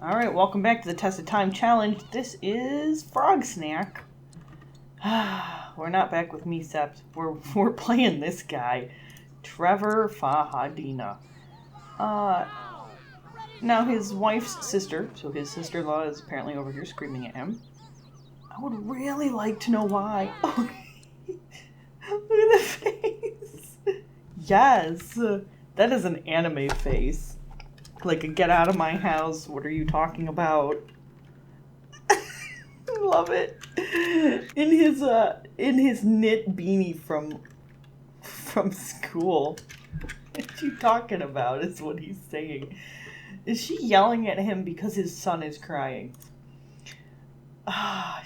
Alright, welcome back to the Test of Time Challenge. This is Frog Snack. We're not back with me, Sept. We're playing this guy, Trever Fahadeen. Now his wife's sister, so his sister-in-law is apparently over here screaming at him. I would really like to know why. Oh, look at the face. Yes, that is an anime face. Like a get out of my house, what are you talking about? I love it. In his knit beanie from school. What are you talking about is what he's saying. Is she yelling at him because his son is crying?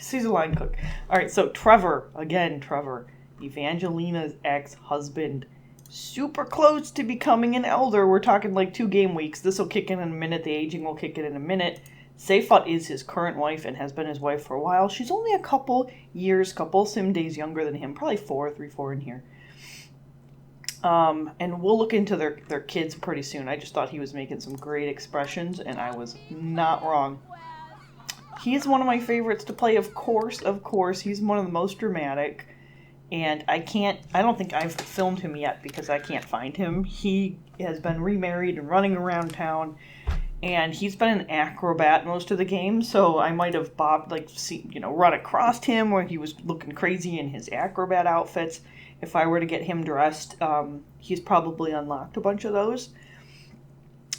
She's a line cook. Alright, so Trever, Evangelina's ex-husband. Super close to becoming an elder. We're talking like 2 game weeks. This will kick in a minute. The aging will kick in a minute. Seyfut is his current wife and has been his wife for a while. She's only a couple sim days younger than him. Probably 3, 4 in here. And we'll look into their kids pretty soon. I just thought he was making some great expressions, and I was not wrong. He's one of my favorites to play, of course. He's one of the most dramatic. And I don't think I've filmed him yet because I can't find him. He has been remarried and running around town. And he's been an acrobat most of the game. So I might have run across him where he was looking crazy in his acrobat outfits. If I were to get him dressed, he's probably unlocked a bunch of those.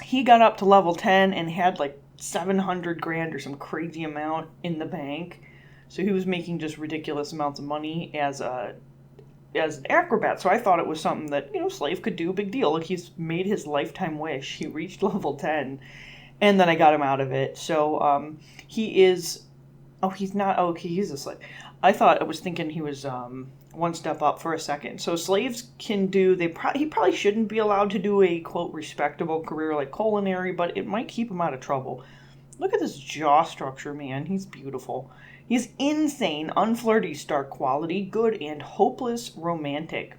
He got up to level 10 and had like 700 grand or some crazy amount in the bank. So he was making just ridiculous amounts of money as an acrobat. So I thought it was something that, Slave could do. Big deal. Look, he's made his lifetime wish. He reached level 10. And then I got him out of it. So he is... Oh, he's not... Oh, okay, he's a slave. I was thinking he was one step up for a second. So slaves can do... He probably shouldn't be allowed to do a, quote, respectable career like culinary, but it might keep him out of trouble. Look at this jaw structure, man. He's beautiful. He's insane, unflirty, stark quality, good, and hopeless romantic.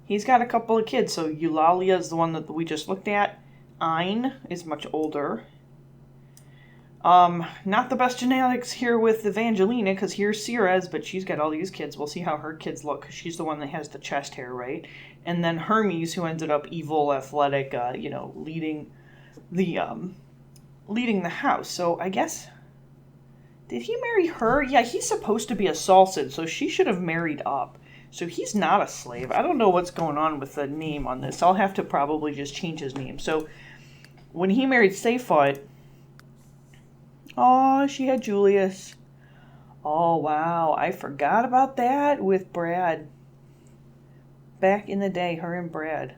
He's got a couple of kids. So Eulalia is the one that we just looked at. Ein is much older. Not the best genetics here with Evangelina, because here's Ceres, but she's got all these kids. We'll see how her kids look. She's the one that has the chest hair, right? And then Hermes, who ended up evil, athletic, leading the house. So I guess... Did he marry her? Yeah, he's supposed to be a Saulson, so she should have married up. So he's not a slave. I don't know what's going on with the name on this. I'll have to probably just change his name. So when he married Seyfut, oh, she had Julius. Oh, wow. I forgot about that with Brad. Back in the day, her and Brad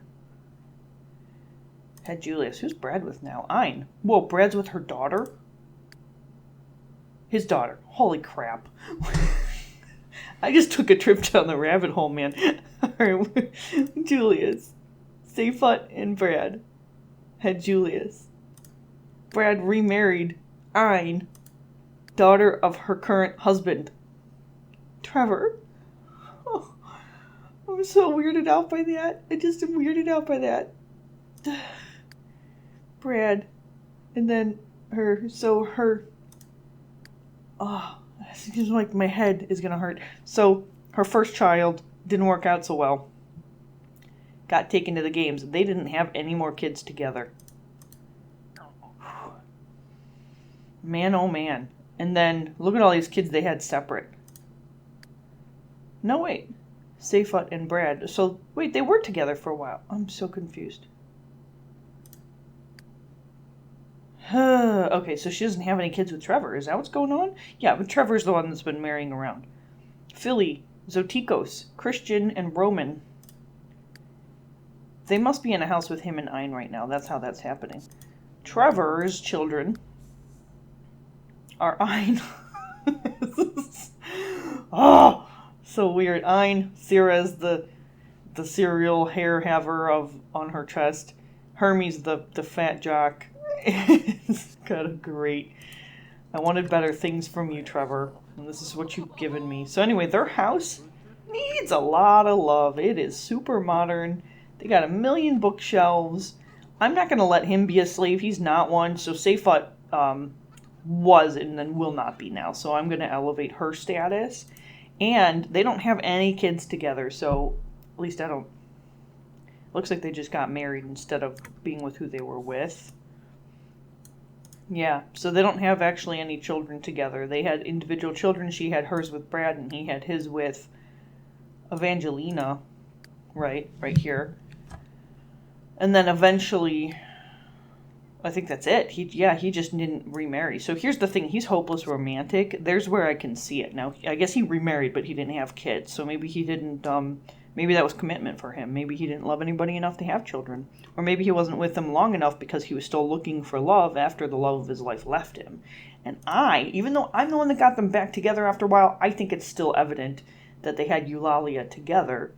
had Julius. Who's Brad with now? Ein. Whoa, Brad's with her daughter? His daughter. Holy crap. I just took a trip down the rabbit hole, man. Alright, Julius. Seyfut and Brad had Julius. Brad remarried Ein, daughter of her current husband, Trever. Oh, I'm so weirded out by that. I just am weirded out by that. Brad. And then her. So her... Oh, it seems like my head is going to hurt. So, her first child didn't work out so well. Got taken to the games. They didn't have any more kids together. Man, oh man. And then, look at all these kids they had separate. No, wait. Seyfut and Brad. So, wait, they were together for a while. I'm so confused. Okay, so she doesn't have any kids with Trever. Is that what's going on? Yeah, but Trevor's the one that's been marrying around. Philly, Zotikos, Christian, and Roman. They must be in a house with him and Ein right now. That's how that's happening. Trevor's children are Ein. Oh, so weird. Ein, Ceres, the serial hair haver on her chest. Hermes, the fat jock. It's kind of great. I wanted better things from you, Trever, and this is what you've given me. So anyway, their house needs a lot of love. It is super modern. They got 1 million bookshelves. I'm not going to let him be a slave. He's not one. So Safat was and then will not be now. So I'm going to elevate her status. And they don't have any kids together. So at least I don't... Looks like they just got married instead of being with who they were with. Yeah, so they don't have actually any children together. They had individual children. She had hers with Brad, and he had his with Evangelina, right here. And then eventually, I think that's it. He just didn't remarry. So here's the thing. He's hopeless romantic. There's where I can see it. Now, I guess he remarried, but he didn't have kids. So maybe he didn't... Maybe that was commitment for him. Maybe he didn't love anybody enough to have children. Or maybe he wasn't with them long enough because he was still looking for love after the love of his life left him. And even though I'm the one that got them back together after a while, I think it's still evident that they had Eulalia together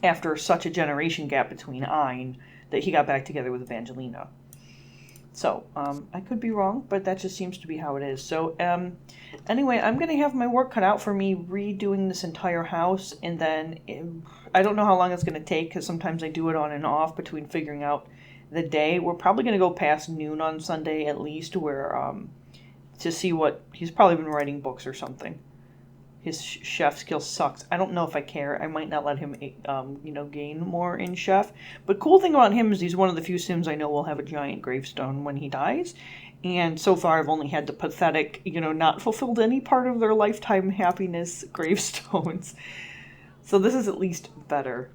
after such a generation gap between Ein that he got back together with Evangelina. So, I could be wrong, but that just seems to be how it is. So, anyway, I'm going to have my work cut out for me redoing this entire house, and then I don't know how long it's going to take, because sometimes I do it on and off between figuring out the day. We're probably going to go past noon on Sunday at least, where, to see what, he's probably been writing books or something. His chef skill sucks. I don't know if I care. I might not let him, gain more in chef. But cool thing about him is he's one of the few Sims I know will have a giant gravestone when he dies. And so far I've only had the pathetic, not fulfilled any part of their lifetime happiness gravestones. So this is at least better.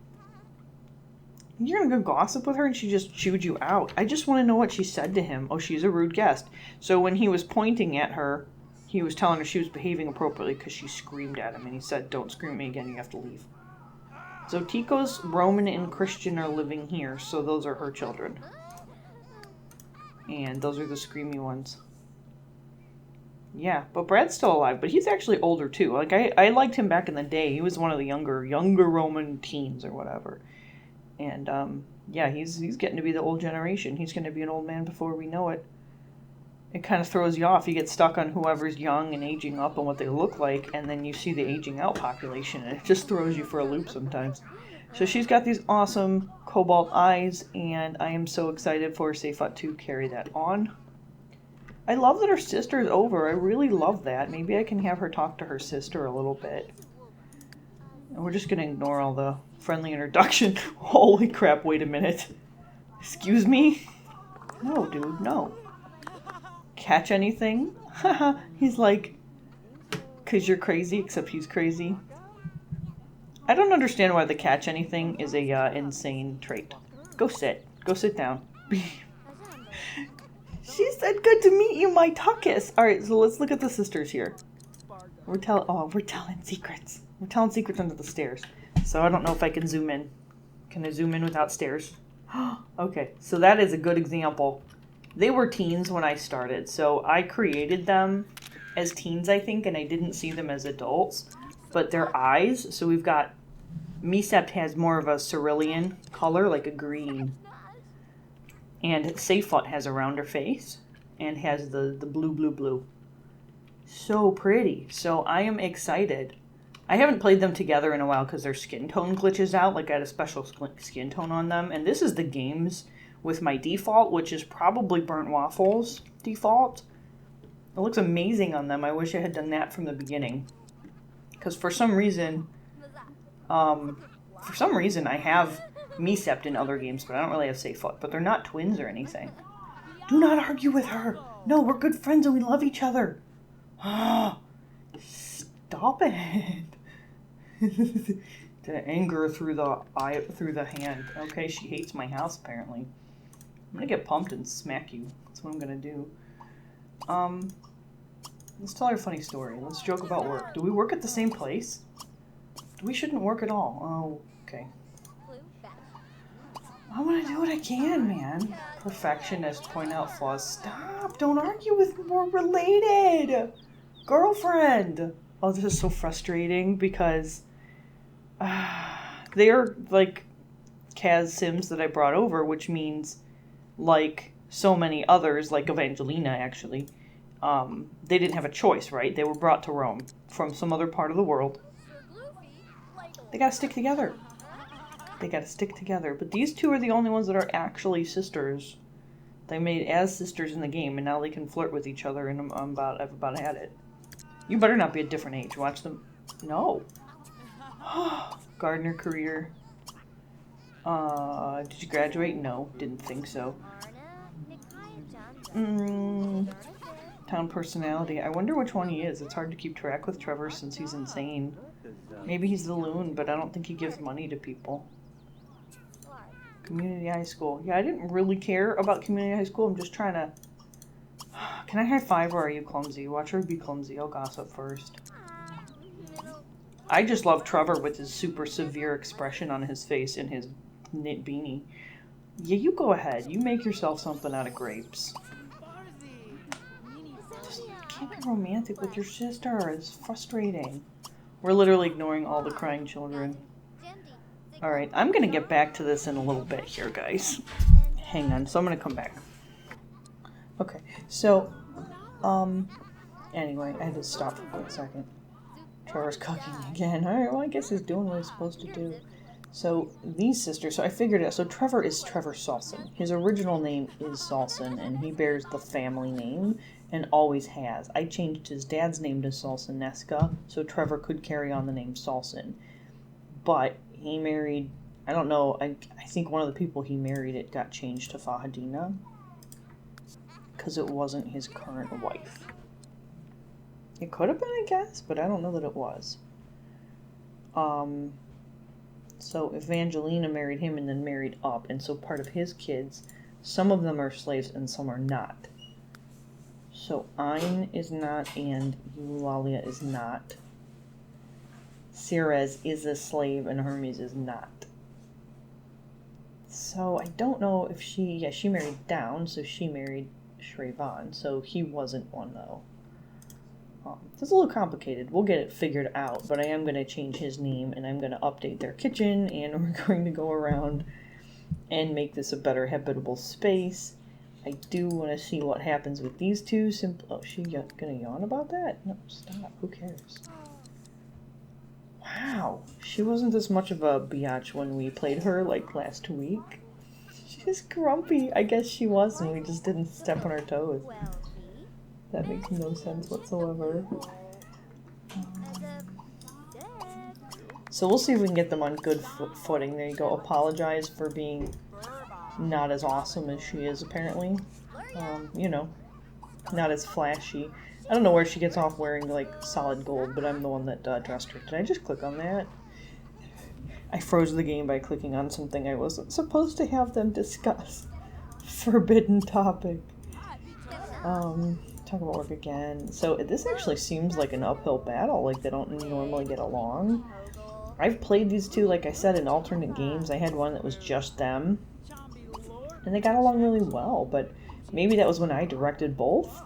You're going to go gossip with her and she just chewed you out. I just want to know what she said to him. Oh, she's a rude guest. So when he was pointing at her, he was telling her she was behaving appropriately because she screamed at him, and he said, "Don't scream at me again, you have to leave." So Tico's Roman and Christian are living here, so those are her children. And those are the screamy ones. Yeah, but Brad's still alive, but he's actually older too. Like, I liked him back in the day. He was one of the younger Roman teens or whatever. And, he's getting to be the old generation. He's going to be an old man before we know it. It kind of throws you off. You get stuck on whoever's young and aging up and what they look like, and then you see the aging out population, and it just throws you for a loop sometimes. So she's got these awesome cobalt eyes, and I am so excited for Safat to carry that on. I love that her sister's over. I really love that. Maybe I can have her talk to her sister a little bit. And we're just going to ignore all the friendly introduction. Holy crap, wait a minute. Excuse me? No, dude, no. Catch anything? Haha, he's like, 'cause you're crazy, except he's crazy. I don't understand why the catch anything is a insane trait. Go sit down. She said, "Good to meet you, my Tuckus." Alright, so let's look at the sisters here. We're telling secrets. We're telling secrets under the stairs. So I don't know if I can zoom in. Can I zoom in without stairs? Okay, so that is a good example. They were teens when I started, so I created them as teens, I think, and I didn't see them as adults. But their eyes, so we've got... Mesept has more of a cerulean color, like a green. And Safat has a rounder face, and has the blue. So pretty. So I am excited. I haven't played them together in a while because their skin tone glitches out, like I had a special skin tone on them. And this is the games... with my default, which is probably Burnt Waffles default. It looks amazing on them. I wish I had done that from the beginning. Because for some reason I have Mesept in other games, but I don't really have Safat. But they're not twins or anything. Do not argue with her. No, we're good friends and we love each other. Stop it. To anger through the hand. Okay, she hates my house apparently. I'm gonna get pumped and smack you. That's what I'm gonna do. Let's tell her a funny story. Let's joke about work. Do we work at the same place? We shouldn't work at all. Oh, okay. I want to do what I can, man. Perfectionist, point out flaws. Stop! Don't argue with me. We're related! Girlfriend! Oh, this is so frustrating because they are like Kaz Sims that I brought over, which means like so many others, like Evangelina actually, they didn't have a choice, right? They were brought to Rome from some other part of the world. They gotta stick together. They gotta stick together. But these two are the only ones that are actually sisters. They made as sisters in the game, and now they can flirt with each other, and I've about had it. You better not be a different age. Watch them. No. Gardener career. Did you graduate? No, didn't think so. Town personality. I wonder which one he is. It's hard to keep track with Trever since he's insane. Maybe he's the loon, but I don't think he gives money to people. Community high school. Yeah, I didn't really care about community high school. I'm just trying to... Can I high five or are you clumsy? Watch her be clumsy. I'll gossip first. I just love Trever with his super severe expression on his face and his knit beanie. Yeah, you go ahead. You make yourself something out of grapes. Just can't be romantic with your sister. It's frustrating. We're literally ignoring all the crying children. Alright, I'm going to get back to this in a little bit here, guys. Hang on. So I'm going to come back. Okay, so, anyway, I had to stop for a second. Trevor's cooking again. Alright, well, I guess he's doing what he's supposed to do. So, these sisters, so I figured it out. So, Trever is Trever Saulson. His original name is Saulson, and he bears the family name, and always has. I changed his dad's name to Saulsonesca, so Trever could carry on the name Saulson. But he married, I don't know, I think one of the people he married, it got changed to Fahadeen, because it wasn't his current wife. It could have been, I guess, but I don't know that it was. So Evangelina married him and then married up, and so part of his kids, some of them are slaves and some are not. So Ein is not, and Eulalia is not. Ceres is a slave, and Hermes is not. So I don't know if she married down, so she married Shravan, so he wasn't one, though. It's a little complicated. We'll get it figured out, but I am going to change his name, and I'm going to update their kitchen, and we're going to go around and make this a better habitable space. I do want to see what happens with these two. Oh, she going to yawn about that? No, stop. Who cares? Wow. She wasn't this much of a biatch when we played her, like, last week. She's grumpy. I guess she was, and we just didn't step on her toes. That makes no sense whatsoever. So we'll see if we can get them on good footing. There you go. Apologize for being not as awesome as she is, apparently. You know, not as flashy. I don't know where she gets off wearing, like, solid gold, but I'm the one that dressed her. Did I just click on that? I froze the game by clicking on something I wasn't supposed to have them discuss. Forbidden topic. Talk about work again. So this actually seems like an uphill battle. Like, they don't normally get along. I've played these two, like I said, in alternate games. I had one that was just them. And they got along really well, but maybe that was when I directed both.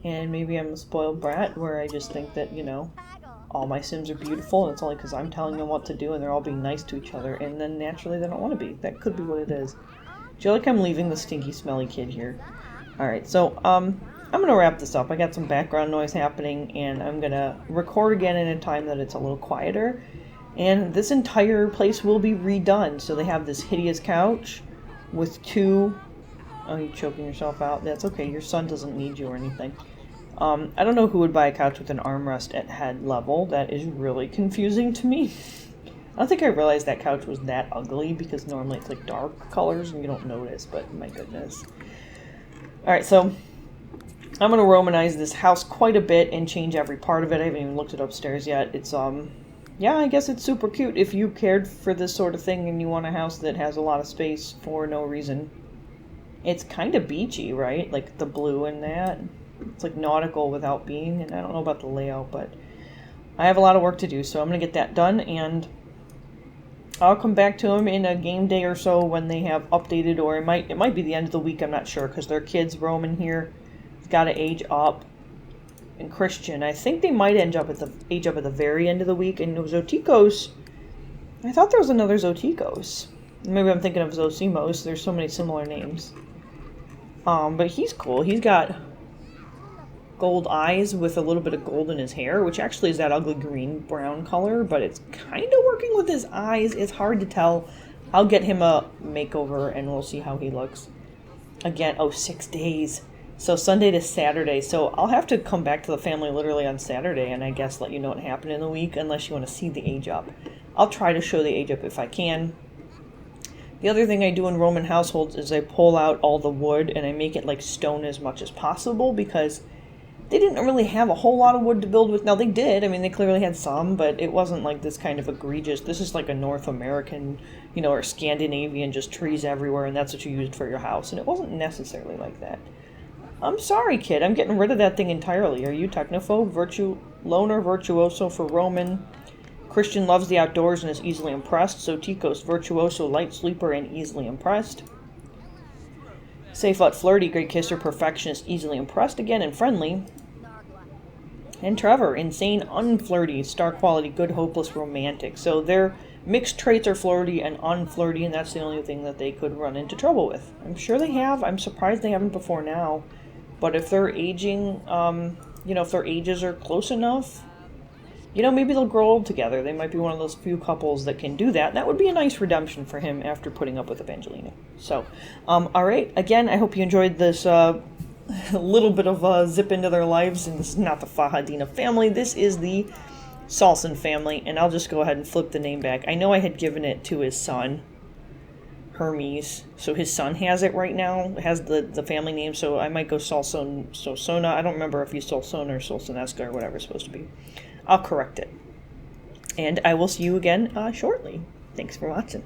And maybe I'm a spoiled brat where I just think that, you know, all my Sims are beautiful and it's only because I'm telling them what to do and they're all being nice to each other. And then naturally they don't want to be. That could be what it is. Do you feel like I'm leaving the stinky, smelly kid here? Alright, so, I'm going to wrap this up. I got some background noise happening, and I'm going to record again in a time that it's a little quieter. And this entire place will be redone. So they have this hideous couch with two... Oh, you're choking yourself out? That's okay. Your son doesn't need you or anything. I don't know who would buy a couch with an armrest at head level. That is really confusing to me. I don't think I realized that couch was that ugly, because normally it's like dark colors and you don't notice, but my goodness. Alright, so I'm going to Romanize this house quite a bit and change every part of it. I haven't even looked it upstairs yet. It's, yeah, I guess it's super cute if you cared for this sort of thing and you want a house that has a lot of space for no reason. It's kind of beachy, right? Like the blue and that. It's like nautical without being, and I don't know about the layout, but I have a lot of work to do, so I'm going to get that done, and I'll come back to them in a game day or so when they have updated, or it might be the end of the week, I'm not sure, because their kids roaming here. It's got to age up. And Christian, I think they might age up at the very end of the week. And Zotikos, I thought there was another Zotikos. Maybe I'm thinking of Zosimos. There's so many similar names. But he's cool. He's got gold eyes with a little bit of gold in his hair, which actually is that ugly green-brown color, but it's kind of working with his eyes. It's hard to tell. I'll get him a makeover, and we'll see how he looks. Again, 6 days. So Sunday to Saturday. So I'll have to come back to the family literally on Saturday, and I guess let you know what happened in the week, unless you want to see the age up. I'll try to show the age up if I can. The other thing I do in Roman households is I pull out all the wood and I make it like stone as much as possible, because they didn't really have a whole lot of wood to build with. Now they did, I mean, they clearly had some, but it wasn't like this kind of egregious, this is like a North American, or Scandinavian, just trees everywhere, and that's what you used for your house, and it wasn't necessarily like that. I'm sorry, kid, I'm getting rid of that thing entirely. Are you technophobe, loner, virtuoso for Roman? Christian loves the outdoors and is easily impressed. So Ticos, virtuoso, light sleeper, and easily impressed. Safe, flirty, great kisser, perfectionist, easily impressed again, and friendly. And Trever, insane, unflirty, star quality, good, hopeless, romantic. So their mixed traits are flirty and unflirty, and that's the only thing that they could run into trouble with. I'm sure they have. I'm surprised they haven't before now. But if they're aging, if their ages are close enough, maybe they'll grow old together. They might be one of those few couples that can do that. And that would be a nice redemption for him after putting up with Evangelina. So, all right. Again, I hope you enjoyed this little bit of a zip into their lives. And this is not the Fahadeen family. This is the Saulson family. And I'll just go ahead and flip the name back. I know I had given it to his son, Hermes. So his son has it right now. It has the family name. So I might go Saulsona. I don't remember if he's Saulsona or Saulsonesca or whatever it's supposed to be. I'll correct it. And I will see you again shortly. Thanks for watching.